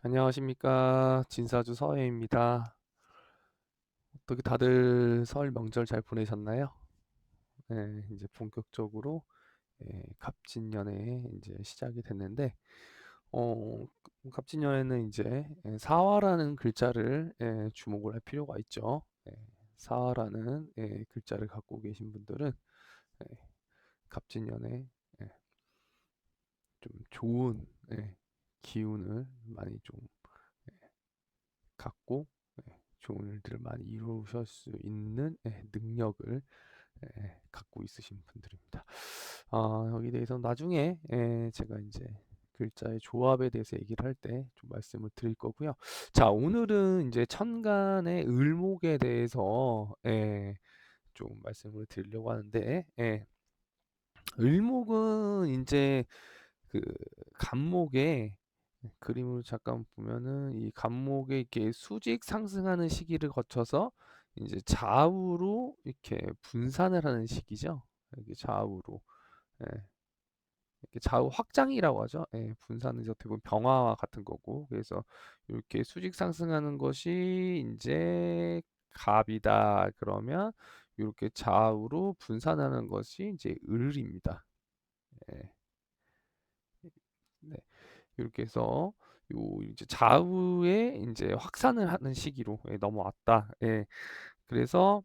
안녕하십니까. 진사주 서해입니다. 어떻게 다들 설 명절 잘 보내셨나요? 네, 이제 본격적으로 갑진년에 이제 시작이 됐는데, 갑진년에는 이제 사화라는 글자를 주목을 할 필요가 있죠. 사화라는 글자를 갖고 계신 분들은 예, 갑진년에 예, 좀 좋은 기운을 많이 좀 갖고 좋은 일들을 많이 이루실 수 있는 능력을 갖고 있으신 분들입니다. 여기 대해서 나중에 제가 이제 글자의 조합에 대해서 얘기를 할 때 좀 말씀을 드릴 거고요. 자, 오늘은 이제 천간의 을목에 대해서 좀 말씀을 드리려고 하는데, 을목은 이제 그 간목에 그림을 잠깐 보면은 이 간목에 이렇게 수직 상승하는 시기를 거쳐서 이제 좌우로 이렇게 분산을 하는 시기죠. 이렇게 좌우로. 예, 이렇게 좌우 확장이라고 하죠. 예, 분산은 이제 어떻게 보면 병화와 같은 거고. 그래서 이렇게 수직 상승하는 것이 이제 갑이다. 그러면 이렇게 좌우로 분산하는 것이 이제 을입니다. 예, 네. 이렇게 해서 요 이제 좌우에 이제 확산을 하는 시기로 넘어왔다. 예. 그래서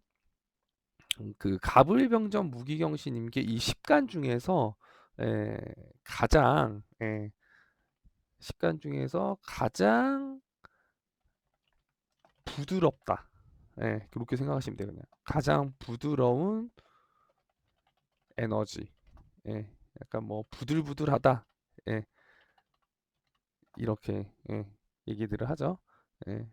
그 가불병전 무기경신님께 이 십간 중에서 예, 가장 십간 중에서 가장 부드럽다. 예, 그렇게 생각하시면 돼요. 그냥 가장 부드러운 에너지. 예, 약간 뭐 부들부들하다. 예, 이렇게 얘기들을 하죠. 예.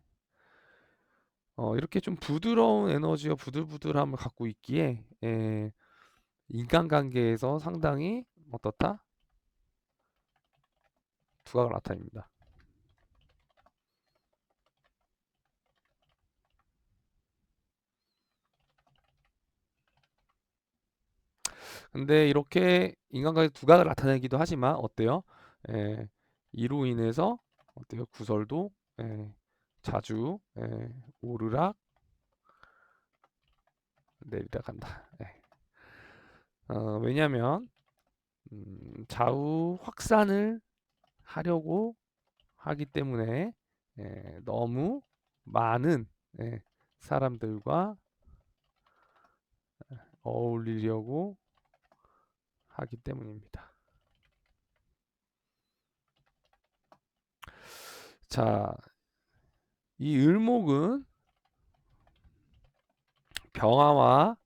이렇게 좀 부드러운 에너지와 부들부들함을 갖고 있기에 인간관계에서 상당히 어떻다? 두각을 나타냅니다. 근데 이렇게 인간관계 두각을 나타내기도 하지만 어때요? 에, 이로 인해서 어때요? 구설도 자주 오르락 내리락 한다. 왜냐하면 좌우 확산을 하려고 하기 때문에 너무 많은 사람들과 어울리려고 하기 때문입니다. 자, 이 을목은 병화와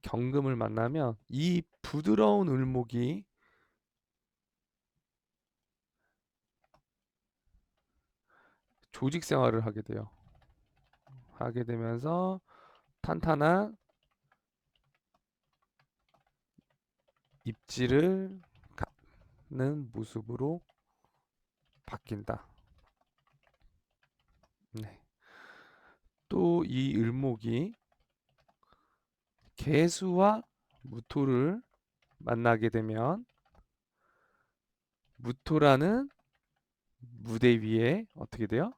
경금을 만나면 이 부드러운 을목이 조직 생활을 하게 돼요. 하게 되면서 탄탄한 입지를 갖는 모습으로 바뀐다. 네. 또 이 을목이 개수와 무토를 만나게 되면 무토라는 무대 위에 어떻게 돼요?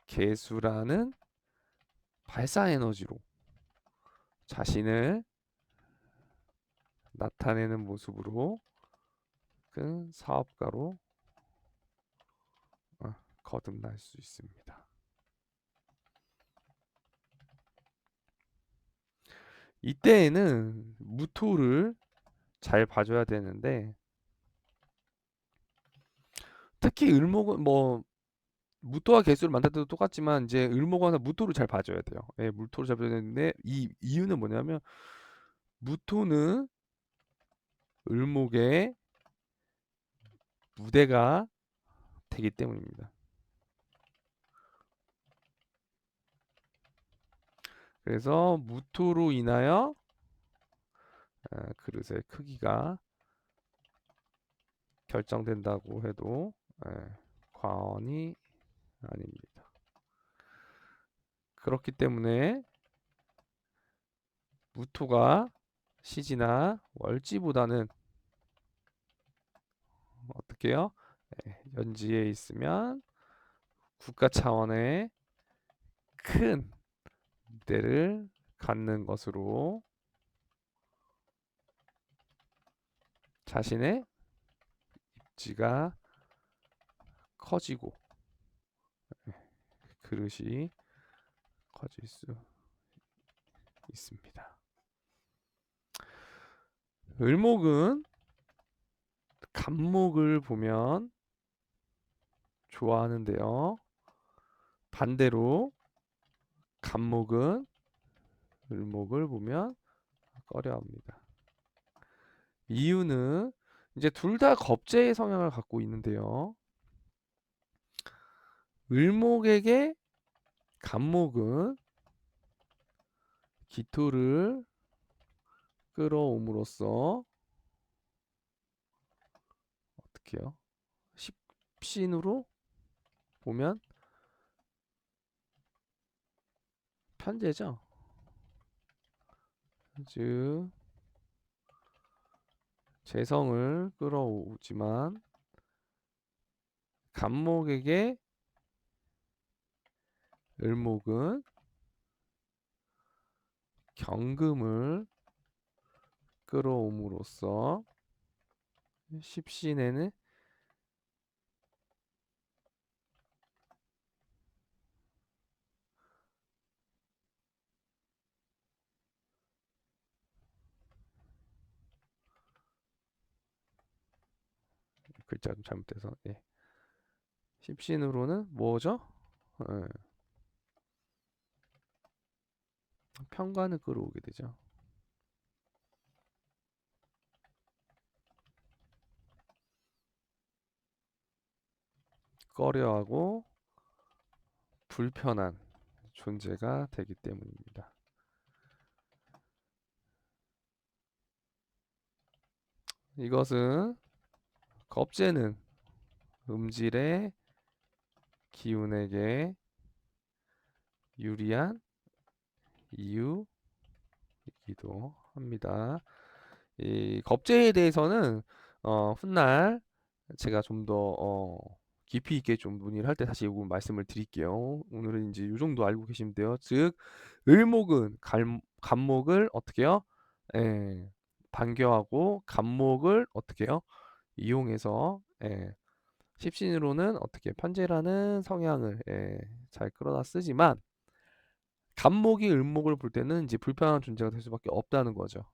개수라는 발사 에너지로 자신을 나타내는 모습으로 그 사업가로 거듭날 수 있습니다. 이때에는 무토를 잘 봐줘야 되는데 특히 을목은 뭐 무토와 개수를 만들 때도 똑같지만 이제 을목은 무토를 잘 봐줘야 돼요. 무토를 잘 봐줘야 되는데 이 이유는 뭐냐면 무토는 을목의 무대가 되기 때문입니다. 그래서 무토로 인하여 그릇의 크기가 결정된다고 해도 과언이 아닙니다. 그렇기 때문에 무토가 시지나 월지보다는 어떻게 해요? 연지에 있으면 국가 차원의 큰 무대를 갖는 것으로 자신의 입지가 커지고 그릇이 커질 수 있습니다. 을목은 간목을 보면 좋아하는데요. 반대로 간목은 을목을 보면 꺼려합니다. 이유는 이제 둘 다 겁재의 성향을 갖고 있는데요. 을목에게 간목은 기토를 끌어옴으로써 어떻게 해요? 십신으로 보면 편재죠. 즉 재성을 끌어오지만 간목에게 을목은 경금을 끌어옴으로써 십신에는 글자 좀 잘못돼서 십신으로는 뭐죠? 예, 편관을 끌어오게 되죠. 꺼려하고 불편한 존재가 되기 때문입니다. 이것은 겁재는 음질의 기운에게 유리한 이유이기도 합니다. 이 겁재에 대해서는 훗날 제가 좀 더 깊이 있게 좀 문의를 할 때 다시 요거 말씀을 드릴게요. 오늘은 이제 요 정도 알고 계시면 돼요. 즉 을목은 간목을 어떻게 해요? 반겨하고 간목을 어떻게 해요? 이용해서 십신으로는 어떻게 편재라는 성향을 잘 끌어다 쓰지만 간목이 을목을 볼 때는 이제 불편한 존재가 될 수밖에 없다는 거죠.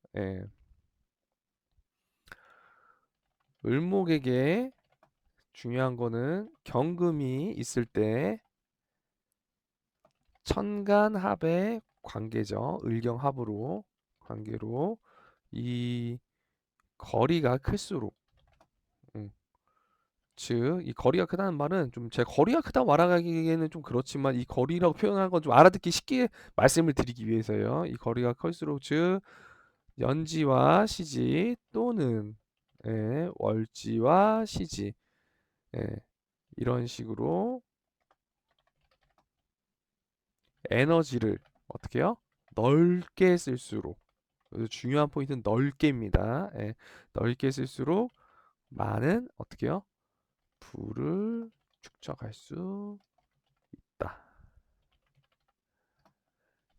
을목에게 중요한 거는 경금이 있을 때 천간합의 관계죠. 을경합으로 관계로 이 거리가 클수록 즉 이 거리가 크다는 말은 좀 제 거리가 크다고 말하기에는 좀 그렇지만 이 거리라고 표현한 건 좀 알아듣기 쉽게 말씀을 드리기 위해서요. 이 거리가 클수록 즉 연지와 시지 또는 월지와 시지 이런 식으로 에너지를 어떻게 해요? 넓게 쓸수록 중요한 포인트는 넓게입니다. 넓게 쓸수록 많은 어떻게 해요? 부를 축적할 수 있다.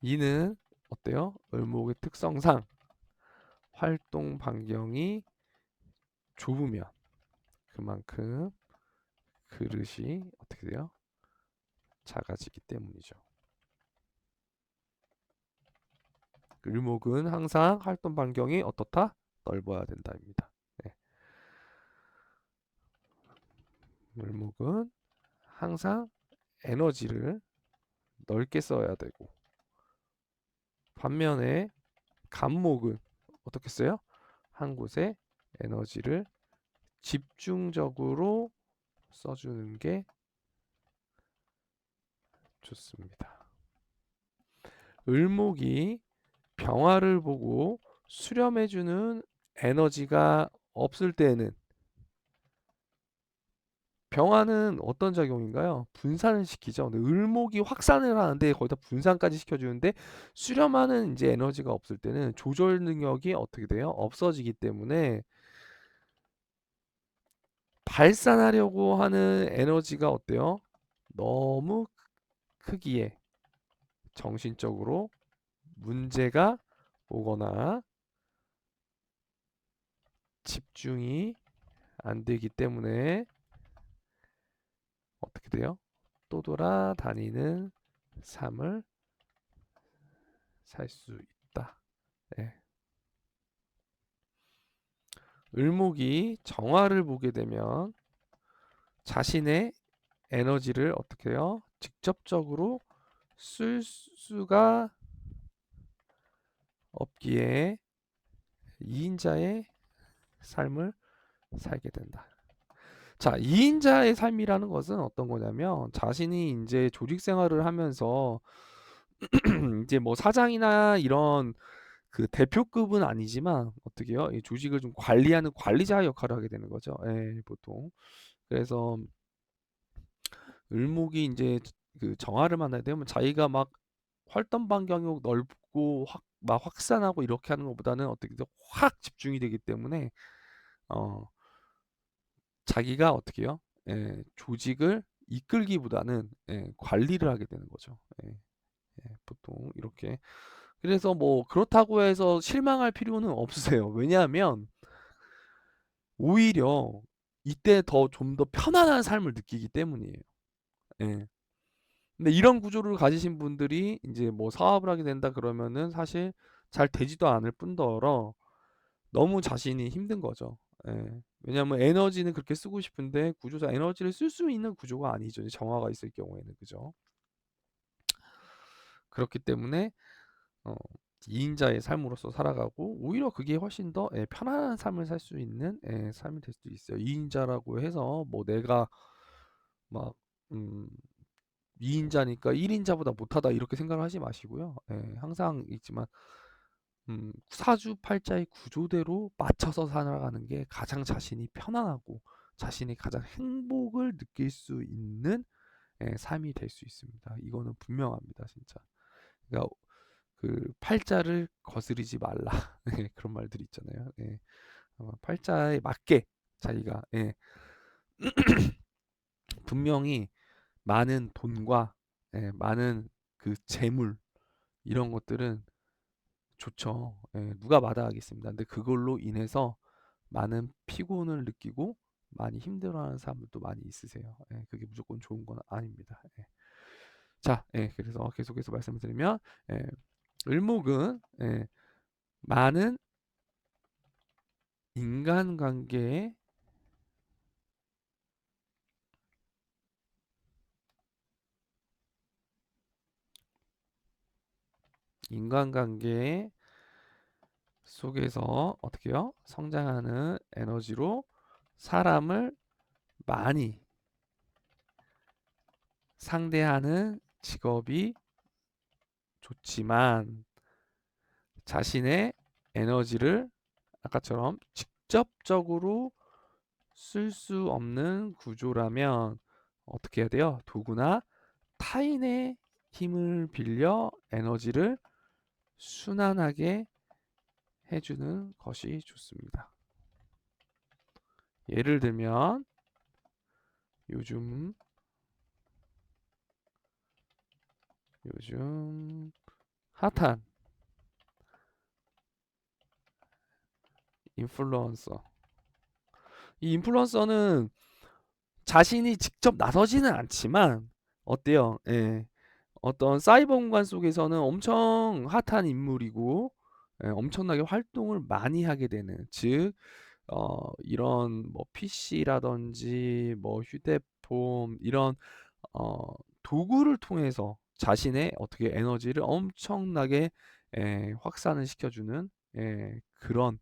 이는 어때요? 을목의 특성상 활동 반경이 좁으면 그만큼 그릇이 어떻게 돼요? 작아지기 때문이죠. 을목은 항상 활동 반경이 어떻다? 넓어야 된다입니다. 을목은 항상 에너지를 넓게 써야 되고 반면에 간목은 어떻게 써요? 한 곳에 에너지를 집중적으로 써주는 게 좋습니다. 을목이 병화를 보고 수렴해주는 에너지가 없을 때는 병화는 어떤 작용인가요? 분산을 시키죠. 근데 을목이 확산을 하는데 거기다 분산까지 시켜주는데 수렴하는 이제 에너지가 없을 때는 조절 능력이 어떻게 돼요? 없어지기 때문에 발산하려고 하는 에너지가 어때요? 너무 크기에 정신적으로 문제가 오거나 집중이 안 되기 때문에 어떻게 돼요? 또 돌아다니는 삶을 살 수 있다. 네. 을목이 정화를 보게 되면 자신의 에너지를 어떻게 해요? 직접적으로 쓸 수가 없기에 2인자의 삶을 살게 된다. 자, 2인자의 삶이라는 것은 어떤 거냐면 자신이 이제 조직 생활을 하면서 이제 뭐 사장이나 이런 그 대표급은 아니지만 어떻게요? 이 조직을 좀 관리하는 관리자 역할을 하게 되는 거죠. 예, 보통. 그래서 을목이 이제 그 정화를 만나야 되면 자기가 막 활동 반경이 넓고 막 확산하고 이렇게 하는 것보다는 어떻게 확 집중이 되기 때문에 어 자기가 어떻게 해요? 예, 조직을 이끌기보다는 관리를 하게 되는 거죠. 보통 이렇게. 그래서 뭐 그렇다고 해서 실망할 필요는 없으세요. 왜냐하면 오히려 이때 좀 더 편안한 삶을 느끼기 때문이에요. 예. 근데 이런 구조를 가지신 분들이 이제 뭐 사업을 하게 된다 그러면은 사실 잘 되지도 않을 뿐더러 너무 자신이 힘든 거죠. 예. 왜냐하면 에너지는 그렇게 쓰고 싶은데 구조상 에너지를 쓸 수 있는 구조가 아니죠. 정화가 있을 경우에는 그죠. 그렇기 때문에 어, 2인자의 삶으로서 살아가고 오히려 그게 훨씬 더 편안한 삶을 살 수 있는 삶이 될 수도 있어요. 2인자라고 해서 뭐 내가 막 음, 2인자니까 1인자보다 못하다 이렇게 생각을 하지 마시고요. 항상 있지만 사주팔자의 구조대로 맞춰서 살아가는 게 가장 자신이 편안하고 자신이 가장 행복을 느낄 수 있는 삶이 될 수 있습니다. 이거는 분명합니다, 진짜. 그러니까 그 팔자를 거스르지 말라. 그런 말들이 있잖아요. 팔자에 맞게 자기가 분명히 많은 돈과 많은 그 재물 이런 것들은 좋죠. 누가 마다하겠습니다. 근데 그걸로 인해서 많은 피곤을 느끼고 많이 힘들어하는 사람들도 많이 있으세요. 그게 무조건 좋은 건 아닙니다. 자, 그래서 계속해서 말씀을 드리면 을목은 많은 인간관계에 인간관계 속에서 어떻게요? 성장하는 에너지로 사람을 많이 상대하는 직업이 좋지만 자신의 에너지를 아까처럼 직접적으로 쓸 수 없는 구조라면 어떻게 해야 돼요? 도구나 타인의 힘을 빌려 에너지를 순환하게 해주는 것이 좋습니다. 예를 들면 요즘 핫한 인플루언서. 이 인플루언서는 자신이 직접 나서지는 않지만 어때요? 어떤 사이버 공간 속에서는 엄청 핫한 인물이고 엄청나게 활동을 많이 하게 되는 즉 이런 뭐 PC라든지 뭐 휴대폰 이런 어, 도구를 통해서 자신의 어떻게 에너지를 엄청나게 확산을 시켜주는 그런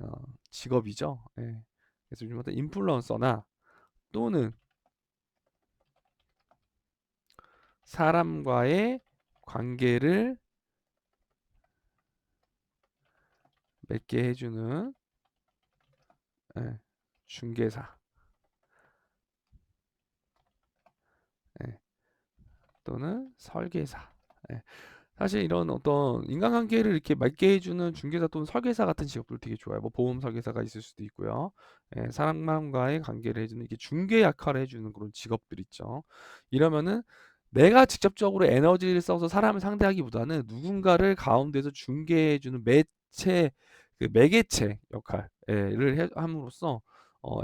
어, 직업이죠. 그래서 요즘 어떤 인플루언서나 또는 사람과의 관계를 맺게 해주는 예, 중개사 예, 또는 설계사. 예. 사실 이런 어떤 인간관계를 이렇게 맑게 해주는 중개사 또는 설계사 같은 직업들 되게 좋아요. 뭐 보험 설계사가 있을 수도 있고요. 예, 사람과의 관계를 해주는 이게 중개 역할을 해주는 그런 직업들 있죠. 이러면은 내가 직접적으로 에너지를 써서 사람을 상대하기보다는 누군가를 가운데서 중개해주는 매체, 그 매개체 역할을 함으로써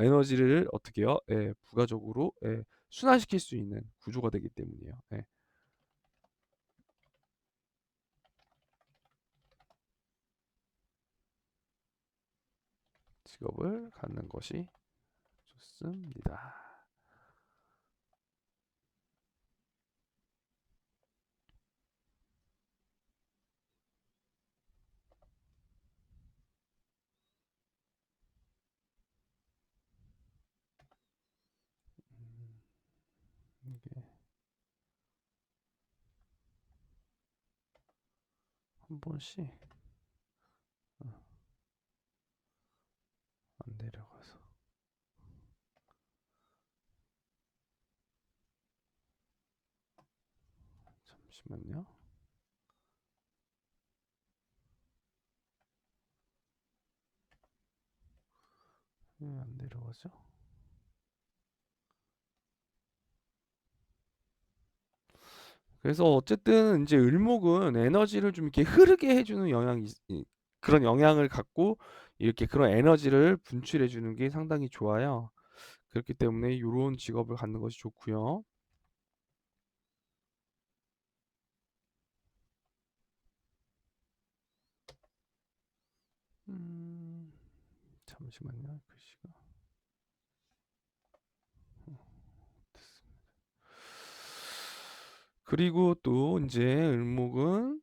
에너지를 어떻게 해요? 예, 부가적으로 순환시킬 수 있는 구조가 되기 때문이에요. 예. 직업을 갖는 것이 좋습니다. 이게 한 번씩 안 내려가서 잠시만요. 왜 안 내려가죠? 그래서 어쨌든 이제 을목은 에너지를 좀 이렇게 흐르게 해주는 그런 영향을 갖고 이렇게 그런 에너지를 분출해 주는 게 상당히 좋아요. 그렇기 때문에 이런 직업을 갖는 것이 좋고요. 음, 잠시만요. 글씨가 됐습니다. 그리고 또 이제 을목은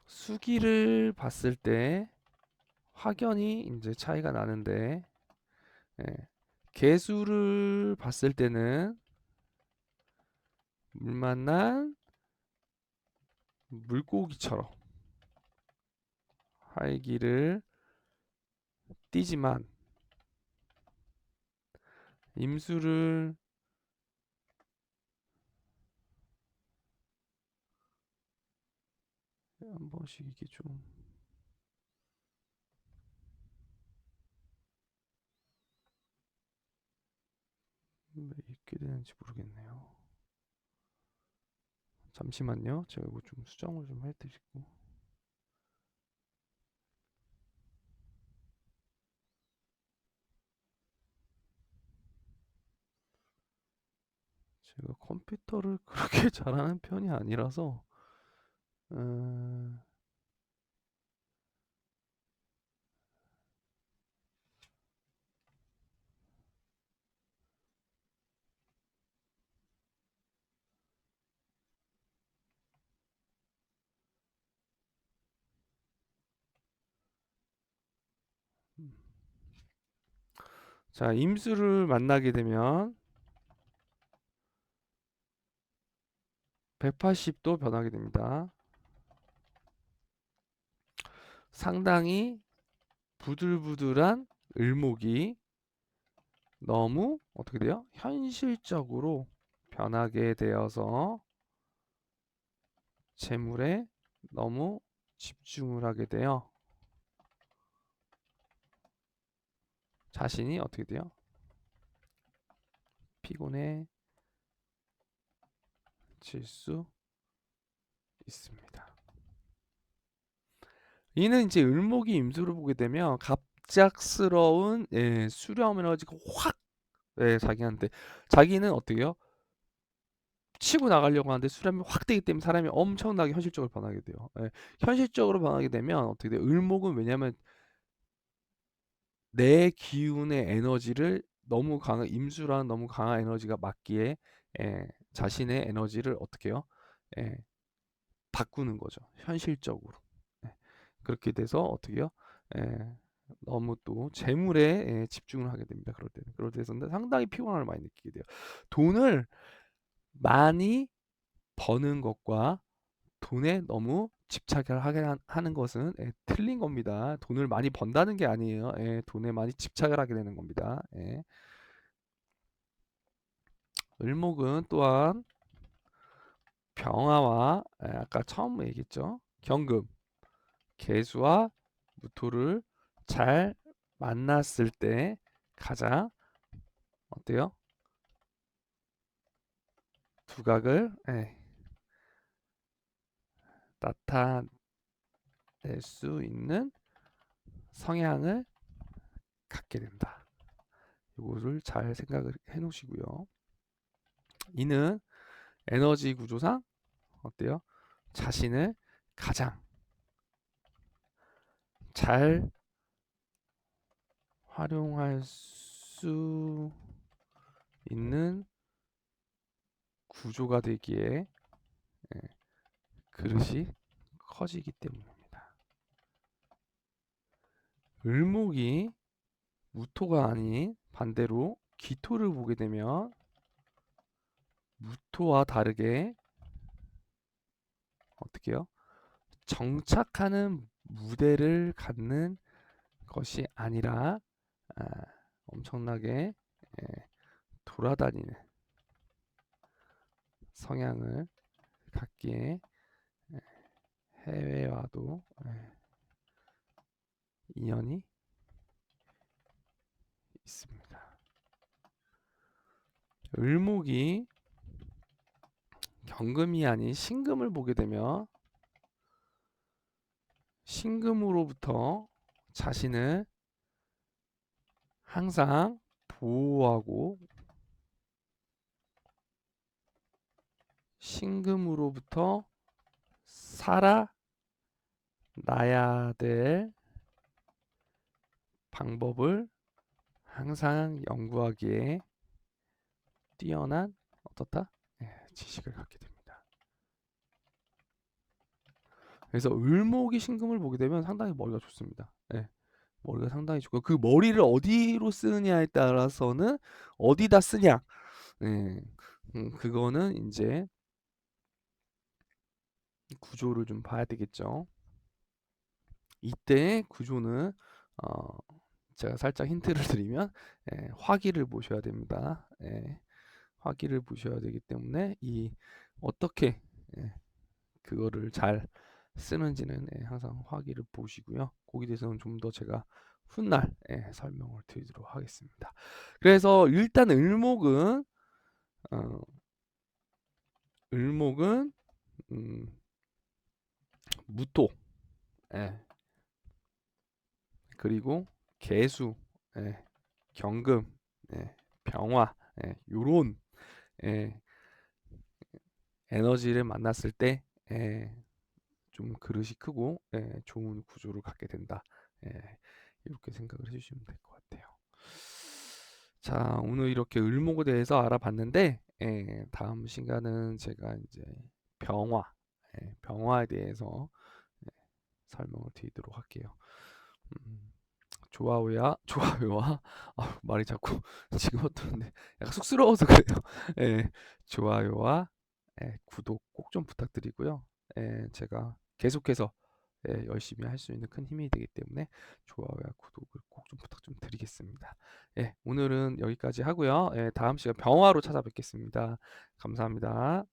수기를 봤을 때 확연히 이제 차이가 나는데 예, 개수를 봤을 때는 물 만난 물고기처럼 활기를 띠지만 임수를 한 번씩 이게 좀 왜 있게 되는지 모르겠네요. 잠시만요. 제가 이거 좀 수정을 좀 해드리고 제가 컴퓨터를 그렇게 잘하는 편이 아니라서 음, 자 임수를 만나게 되면 180도 변하게 됩니다. 상당히 부들부들한 을목이 너무 어떻게 돼요? 현실적으로 변하게 되어서 재물에 너무 집중을 하게 돼요. 자신이 어떻게 돼요? 피곤해질 수 있습니다. 이는 이제 을목이 임수를 보게 되면 갑작스러운 수렴 에너지가 확 자기한테 자기는 어떻게 해요? 치고 나가려고 하는데 수렴이 확 되기 때문에 사람이 엄청나게 현실적으로 변하게 돼요. 현실적으로 변하게 되면 어떻게 돼요? 을목은 왜냐면 내 기운의 에너지를 너무 강한 임수라는 너무 강한 에너지가 맞기에 자신의 에너지를 어떻게 해요? 예, 바꾸는 거죠. 현실적으로. 예, 그렇게 돼서 어떻게 해요? 예, 너무 또 재물에 집중을 하게 됩니다. 그럴 때는. 그럴 때는 상당히 피곤함을 많이 느끼게 돼요. 돈을 많이 버는 것과 돈에 너무 집착을 하는 것은 틀린 겁니다. 돈을 많이 번다는 게 아니에요. 돈에 많이 집착을 하게 되는 겁니다. 을목은 또한 병화와 아까 처음 얘기했죠. 경금, 개수와 무토를 잘 만났을 때 가장 어때요? 두각을 나타낼 수 있는 성향을 갖게 된다. 이거를 잘 생각을 해 놓으시고요. 이는 에너지 구조상 어때요? 자신을 가장 잘 활용할 수 있는 구조가 되기에 그릇이 커지기 때문입니다. 을목이 무토가 아닌 반대로 기토를 보게 되면 무토와 다르게 어떻게 해요? 정착하는 무대를 갖는 것이 아니라 엄청나게 돌아다니는 성향을 갖기에 해외와도 인연이 있습니다. 을목이 경금이 아닌 신금을 보게 되면 신금으로부터 자신을 항상 보호하고 신금으로부터 살아나야 될 방법을 항상 연구하기에 뛰어난 어떻다? 지식을 갖게 됩니다. 그래서 을목이 신금을 보게 되면 상당히 머리가 좋습니다. 머리가 상당히 좋고 그 머리를 어디로 쓰느냐에 따라서는 어디다 쓰냐, 그거는 이제 구조를 좀 봐야 되겠죠. 이때 구조는 제가 살짝 힌트를 드리면 화기를 보셔야 됩니다. 화기를 보셔야 되기 때문에 이 어떻게 그거를 잘 쓰는지는 항상 화기를 보시고요. 거기에 대해서는 좀 더 제가 훗날 설명을 드리도록 하겠습니다. 그래서 일단 을목은 무토, 그리고 개수, 경금, 병화, 요런 에너지를 만났을 때 좀 그릇이 크고 좋은 구조를 갖게 된다. 이렇게 생각을 해주시면 될 것 같아요. 자, 오늘 이렇게 을목에 대해서 알아봤는데 다음 시간은 제가 이제 병화에 대해서 설명을 드리도록 할게요. 좋아요와 말이 자꾸 지금 어떠는데 약간 쑥스러워서 그래요. 좋아요와 구독 꼭 좀 부탁드리고요. 제가 계속해서 열심히 할 수 있는 큰 힘이 되기 때문에 좋아요와 구독을 꼭 좀 부탁 좀 드리겠습니다. 오늘은 여기까지 하고요. 다음 시간 병화로 찾아뵙겠습니다. 감사합니다.